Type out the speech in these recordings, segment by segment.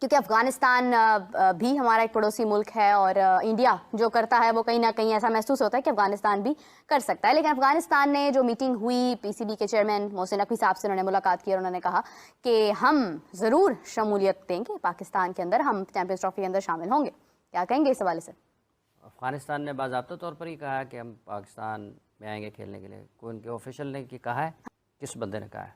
क्योंकि अफगानिस्तान भी हमारा एक पड़ोसी मुल्क है और इंडिया जो करता है वो कहीं ना कहीं ऐसा महसूस होता है कि अफगानिस्तान भी कर सकता है। लेकिन अफगानिस्तान ने जो मीटिंग हुई पीसीबी के चेयरमैन मोहसिन नकवी साहब से, उन्होंने मुलाकात की और उन्होंने कहा कि हम ज़रूर शमूलियत देंगे पाकिस्तान के अंदर, हम चैंपियंस ट्रॉफी के अंदर शामिल होंगे। क्या कहेंगे इस हवाले से? अफगानिस्तान ने बाज़ाब्ता तौर पर ही कहा है कि हम पाकिस्तान में आएंगे खेलने के लिए। कोई उनके ऑफिशियल ने कि कहा है? किस बंदे ने कहा है?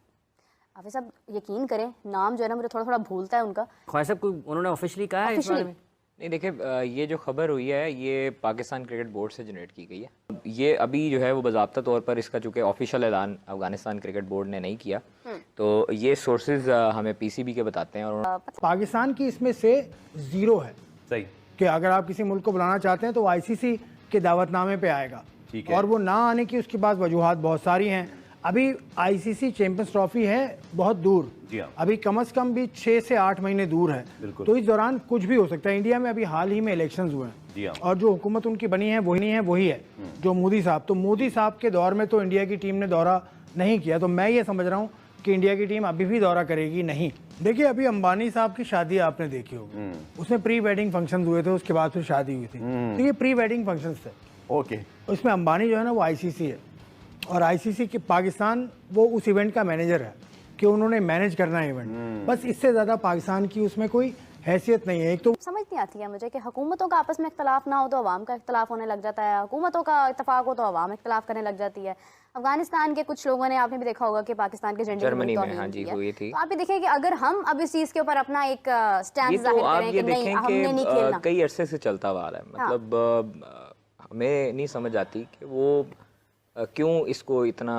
हाफिज़ साहब यकीन करें, नाम जो है ना मुझे थोड़ा थोड़ा भूलता है उनका। ख्वाहिश साहब कोई उन्होंने ऑफिशियली कहा है इस बारे में? नहीं, देखिए ये जो खबर हुई है ये पाकिस्तान क्रिकेट बोर्ड से जनरेट की गई है। ये अभी जो है वो बाज़ाब्ता तौर पर इसका चूँकि ऑफिशियल ऐलान अफगानिस्तान क्रिकेट बोर्ड ने नहीं किया, तो ये सोर्सेज हमें पीसीबी के बताते हैं। और पाकिस्तान की इसमें से ज़ीरो है। सही कि अगर आप किसी मुल्क को बुलाना चाहते हैं तो आईसीसी के दावतनामे पे आएगा, और वो ना आने की उसके बाद वजूहात बहुत सारी हैं। अभी आईसीसी चैंपियंस ट्रॉफी है बहुत दूर, अभी कम से कम भी 6 से 8 महीने दूर है, तो इस दौरान कुछ भी हो सकता है। इंडिया में अभी हाल ही में इलेक्शंस हुए हैं और जो हुकूमत उनकी बनी है वही है जो मोदी साहब। तो मोदी साहब के दौर में तो इंडिया की टीम ने दौरा नहीं किया, तो मैं ये समझ रहा हूँ कि इंडिया की टीम अभी भी दौरा करेगी नहीं। देखिए अभी अंबानी साहब की शादी आपने देखी होगी, उसमें प्री वेडिंग फंक्शन हुए थे, उसके बाद फिर शादी हुई थी, तो ये प्री वेडिंग फंक्शन थे। ओके, उसमें अंबानी जो है ना वो आईसीसी है, और आईसीसी के पाकिस्तान वो उस इवेंट का मैनेजर है कि उन्होंने मैनेज करना है इवेंट, बस इससे ज़्यादा पाकिस्तान की उसमें कोई हैसियत नहीं है। एक तो समझ नहीं आती है मुझे कि हुकूमतों का आपस में इख्तलाफ ना हो तो अवाम का इख्तलाफ होने लग जाता है, हुकूमतों का इत्तफाक हो तो अवाम इख्तलाफ करने लग जाती है। अफगानिस्तान के कुछ लोगों ने, आपने भी देखा होगा कि पाकिस्तान के झंडे जर्मनी में हाँ जी हुई थी। तो आप ये देखें कि अगर हम अब इस चीज़ के ऊपर अपना एक स्टैंड जाहिर करें कि नहीं हमने नहीं खेलना, कई अरसे से चलता हुआ है, मतलब हमें नहीं समझ आती कि वो क्यों इसको इतना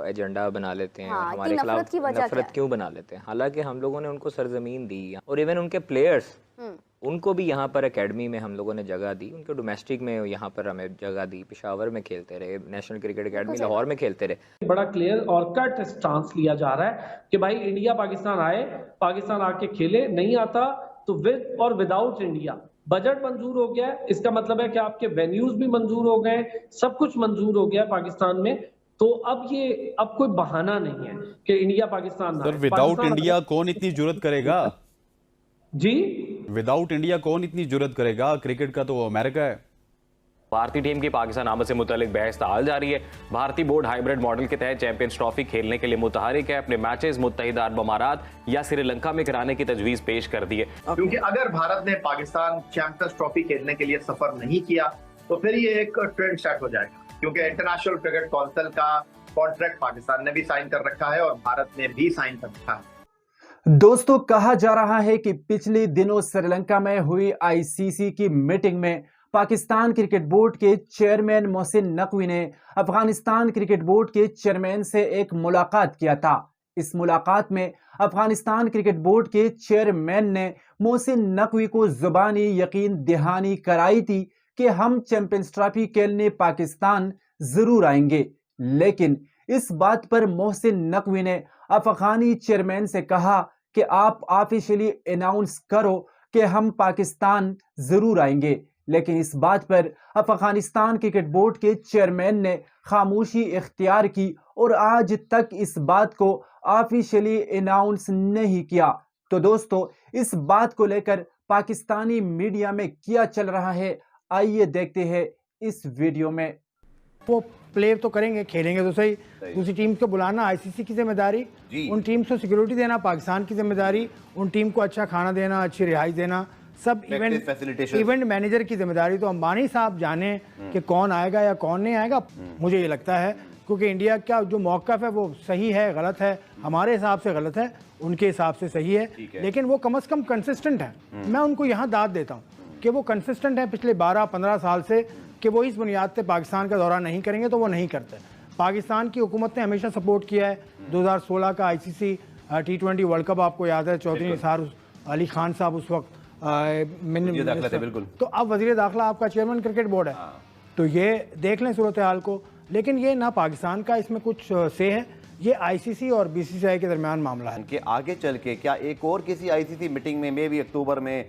एजेंडा बना लेते हैं, हमारे खिलाफ नफरत क्यों बना लेते हैं। हालांकि हम लोगों ने उनको सरजमीन दी और इवन उनके प्लेयर्स उनको भी यहाँ पर एकेडमी में हम लोगों ने जगह दी, उनके डोमेस्टिक में यहाँ पर हमें जगह दी, पेशावर में खेलते रहे, नेशनल क्रिकेट एकेडमी लाहौर में खेलते रहे। बड़ा क्लियर और कट स्टांस लिया जा रहा है कि भाई इंडिया पाकिस्तान आए, पाकिस्तान आके खेले, नहीं आता तो विद और विदाउट इंडिया। बजट मंजूर हो गया है, इसका मतलब है कि आपके वेन्यूज भी मंजूर हो गए, सब कुछ मंजूर हो गया पाकिस्तान में। तो अब कोई बहाना नहीं है कि India Pakistan sir without India कौन इतनी जुर्रत करेगा जी? विदाउट इंडिया कौन इतनी जुर्रत करेगा? क्रिकेट का तो अमेरिका है। भारतीय टीम की पाकिस्तान आमद से मुतालिक बहस ताल जारी है। भारतीय बोर्ड हाइब्रिड मॉडल के तहत चैंपियंस ट्रॉफी खेलने के लिए मुतहरिक है। अपने मैचेस मुत्तहिदा अरब अमारात या श्रीलंका में कराने की तजवीज पेश कर दी है। क्योंकि अगर भारत ने पाकिस्तान चैंपियंस ट्रॉफी खेलने के लिए सफर नहीं किया तो फिर ये एक ट्रेंड सेट हो जाएगा, क्योंकि इंटरनेशनल क्रिकेट काउंसिल का कॉन्ट्रैक्ट पाकिस्तान ने भी साइन कर रखा है और भारत ने भी साइन कर रखा है। दोस्तों, कहा जा रहा है कि पिछले दिनों श्रीलंका में हुई आईसीसी की मीटिंग में पाकिस्तान क्रिकेट बोर्ड के चेयरमैन मोहसिन नकवी ने अफगानिस्तान क्रिकेट बोर्ड के चेयरमैन से एक मुलाकात किया था। इस मुलाकात में अफगानिस्तान क्रिकेट बोर्ड के चेयरमैन ने मोहसिन नकवी को जुबानी यकीन दहानी कराई थी कि हम चैंपियंस ट्रॉफी खेलने पाकिस्तान जरूर आएंगे, लेकिन इस बात पर मोहसिन नकवी ने अफगानी चेयरमैन से कहा कि आप ऑफिशियली अनाउंस करो कि हम पाकिस्तान जरूर आएंगे। लेकिन इस बात पर अफगानिस्तान क्रिकेट बोर्ड के चेयरमैन ने खामोशी इख्तियार की और आज तक इस बात को ऑफिशियली अनाउंस नहीं किया। तो दोस्तों, इस बात को लेकर पाकिस्तानी मीडिया में क्या चल रहा है, आइए देखते हैं इस वीडियो में। वो प्ले तो करेंगे, खेलेंगे तो सही। दूसरी टीम को बुलाना आईसीसी की जिम्मेदारी, उन टीम्स को सिक्योरिटी देना पाकिस्तान की जिम्मेदारी, उन टीम को अच्छा खाना देना, अच्छी रिहाई देना, सब इवेंट मैनेजर की जिम्मेदारी। तो अंबानी साहब जाने कि कौन आएगा या कौन नहीं आएगा, मुझे ये लगता है क्योंकि इंडिया का जो मौक़िफ़ है वो सही है, गलत है, हमारे हिसाब से गलत है, उनके हिसाब से सही है, लेकिन वो कम से कम कंसिस्टेंट है। मैं उनको यहाँ दाद देता हूँ कि वो कंसिस्टेंट है पिछले 12-15 साल से कि वो इस बुनियाद पे पाकिस्तान का दौरा नहीं करेंगे तो वो नहीं करते। पाकिस्तान की हुकूमत ने हमेशा सपोर्ट किया है। 2016 का आईसीसी T20 वर्ल्ड कप आपको याद है, चौधरी निसार अली खान साहब उस वक्त बिल्कुल। तो अब वजीर दाखिला आपका चेयरमैन क्रिकेट बोर्ड है, तो ये देख लें सूरत हाल को। लेकिन ये ना पाकिस्तान का इसमें कुछ से है, ये आईसीसी और बीसीसीआई के दरमियान मामला है। कि आगे चल के क्या एक और किसी आईसीसी मीटिंग में मे भी अक्टूबर में,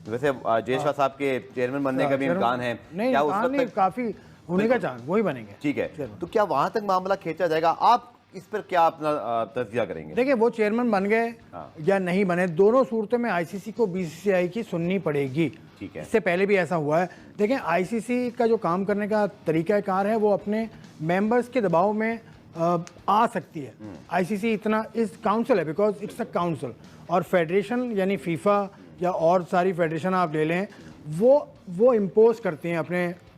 वैसे जयशा साहब के चेयरमैन बनने का भी इम्कान है, नहीं, काफी होने का चांस, वही बनेंगे। ठीक है, तो क्या वहां तक मामला खींचा जाएगा? आप इस पर क्या अपना तज्जिया करेंगे? देखिए, वो चेयरमैन बन गए या नहीं बने, दोनों सूरतों में आईसीसी को बीसीसीआई की सुननी पड़ेगी। ठीक है। इससे पहले भी ऐसा हुआ है। देखें, आईसीसी का जो काम करने का तरीकाकार है वो अपने मेंबर्स के दबाव में आ सकती है। आईसीसी इतना इस काउंसिल है बिकॉज इट्स अ काउंसिल, और फेडरेशन यानी फीफा या और सारी फेडरेशन आप ले लें, वो इम्पोज करते हैं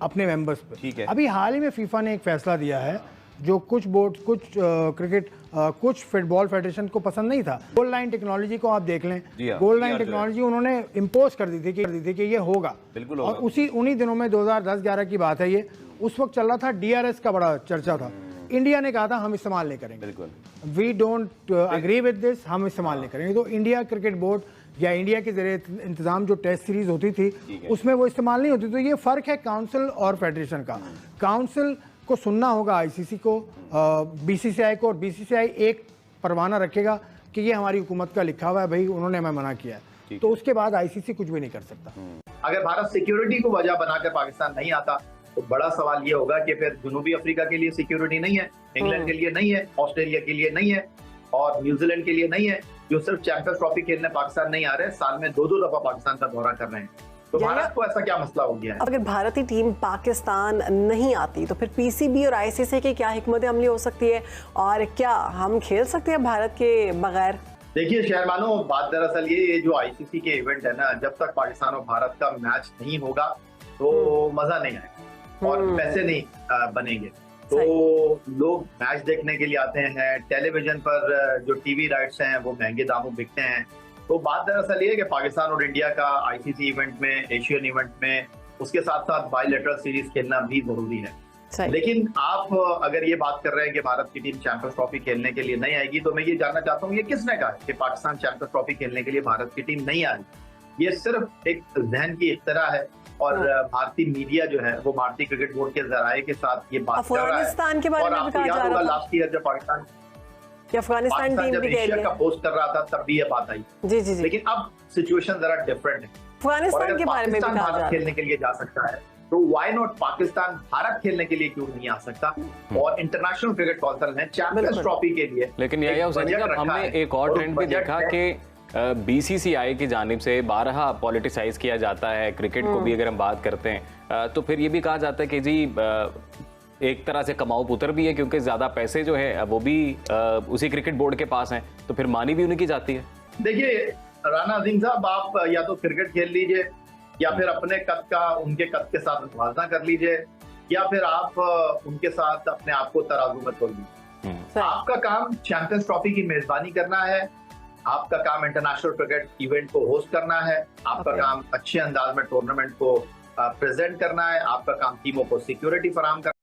अपने मेंबर्स पर। ठीक है। अभी हाल ही में फीफा ने एक फैसला दिया है जो कुछ फुटबॉल फेडरेशन को पसंद नहीं था। गोल्ड लाइन टेक्नोलॉजी को आप देख लें, गोल्ड लाइन टेक्नोलॉजी उन्होंने इम्पोज कर दी थी कि ये होगा, बिल्कुल और उन्हीं दिनों में 2010-11 की बात है ये, उस वक्त चल रहा था, डीआरएस का बड़ा चर्चा था। इंडिया ने कहा था हम इस्तेमाल नहीं करेंगे, बिल्कुल we don't agree with this, हम इस्तेमाल नहीं करेंगे। तो इंडिया क्रिकेट बोर्ड या इंडिया के जरिए इंतजाम जो टेस्ट सीरीज होती थी उसमें वो इस्तेमाल नहीं होती। तो ये फ़र्क है काउंसिल और फेडरेशन का। काउंसिल को सुनना होगा आईसीसी को, बीसीसीआई को, और बीसीसीआई एक परवाना रखेगा कि ये हमारी हुकूमत का लिखा हुआ है भाई, उन्होंने हमें मना किया है, तो उसके बाद आईसीसी कुछ भी नहीं कर सकता। अगर भारत सिक्योरिटी को वजह बनाकर पाकिस्तान नहीं आता तो बड़ा सवाल ये होगा कि फिर जनूबी अफ्रीका के लिए सिक्योरिटी नहीं है, इंग्लैंड के लिए नहीं है, ऑस्ट्रेलिया के लिए नहीं है और न्यूजीलैंड के लिए नहीं है, जो सिर्फ चैंपियंस ट्रॉफी खेलने पाकिस्तान नहीं आ रहे, साल में 2-2 दफा पाकिस्तान का दौरा कर रहे हैं। तो भारत को ऐसा क्या मसला हो गया है? अगर भारतीय टीम पाकिस्तान नहीं आती तो फिर पीसीबी और आईसीसी की क्या हिकमत अमली हो सकती है, और क्या हम खेल सकते हैं भारत के बगैर? देखिए शहरमानो, बात दरअसल ये जो आईसीसी के इवेंट है ना, जब तक पाकिस्तान और भारत का मैच नहीं होगा तो मजा नहीं आएगा और पैसे नहीं बनेगे। तो लोग मैच देखने के लिए आते हैं, टेलीविजन पर जो टीवी राइट्स हैं वो महंगे दामों बिकते हैं। तो बात दरअसल ये है कि पाकिस्तान और इंडिया का आईसीसी इवेंट में, एशियन इवेंट में, उसके साथ साथ बायलैटरल सीरीज खेलना भी जरूरी है। लेकिन आप अगर ये बात कर रहे हैं कि भारत की टीम चैंपियंस ट्रॉफी खेलने के लिए नहीं आएगी, तो मैं ये जानना चाहता हूँ ये किसने कहा कि पाकिस्तान चैंपियंस ट्रॉफी खेलने के लिए भारत की टीम नहीं आ रही? ये सिर्फ एक जहन की इख्तरा है और भारतीय मीडिया जो है वो भारतीय क्रिकेट बोर्ड के जराये के साथ ये बात कर रहा है। अफगानिस्तान के बारे में भी कहा जा रहा था लास्ट ईयर जब पाकिस्तान टीम जब भी एशिया का होस्ट कर रहा था तब भी ये बात आई। जी। लेकिन अब सिचुएशन जरा डिफरेंट है। अफगानिस्तान के बारे में भी कहा जा रहा है खेलने के लिए जा सकता है, तो व्हाई नॉट पाकिस्तान भारत खेलने के लिए क्यों नहीं आ सकता? और इंटरनेशनल क्रिकेट काउंसिल ने चैंपियंस ट्रॉफी के लिए लेकिन हमने एक और ट्रेंड भी देखा कि बीसीसीआई की जानिब से 12 पॉलिटिसाइज किया जाता है क्रिकेट को भी। अगर हम बात करते हैं तो फिर ये भी कहा जाता है कि जी एक तरह से कमाऊ पुत्र भी है, क्योंकि ज्यादा पैसे जो है वो भी उसी क्रिकेट बोर्ड के पास हैं, तो फिर मानी भी उन्हीं की जाती है। देखिए राना अजीम साहब, आप या तो क्रिकेट खेल लीजिए या फिर अपने कद का उनके कद के साथ मुवाजना कर लीजिए, या फिर आप उनके साथ अपने आप को तराजू में तोल लीजिए। आपका काम चैंपियंस ट्रॉफी की मेजबानी करना है, आपका काम इंटरनेशनल क्रिकेट इवेंट को होस्ट करना है, आपका काम अच्छे अंदाज में टूर्नामेंट को प्रेजेंट करना है, आपका काम टीमों को सिक्योरिटी फराहम करना है।